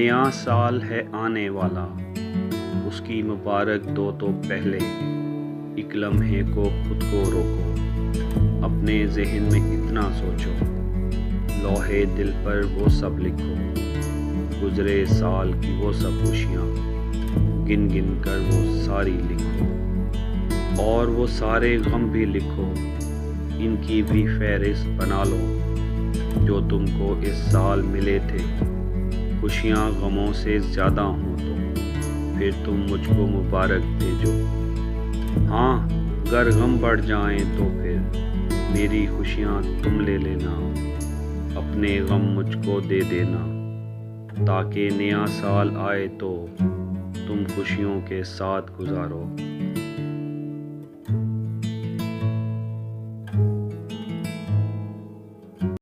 نیا سال ہے آنے والا، اس کی مبارک دو تو پہلے ایک لمحے کو خود کو روکو، اپنے ذہن میں اتنا سوچو، لوحے دل پر وہ سب لکھو، گزرے سال کی وہ سب خوشیاں گن گن کر وہ ساری لکھو، اور وہ سارے غم بھی لکھو، ان کی بھی فہرست بنا لو جو تم کو اس سال ملے تھے۔ خوشیاں غموں سے زیادہ ہوں تو پھر تم مجھ کو مبارک بھیجو، ہاں گر غم بڑھ جائیں تو پھر میری خوشیاں تم لے لینا، اپنے غم مجھ کو دے دینا، تاکہ نیا سال آئے تو تم خوشیوں کے ساتھ گزارو۔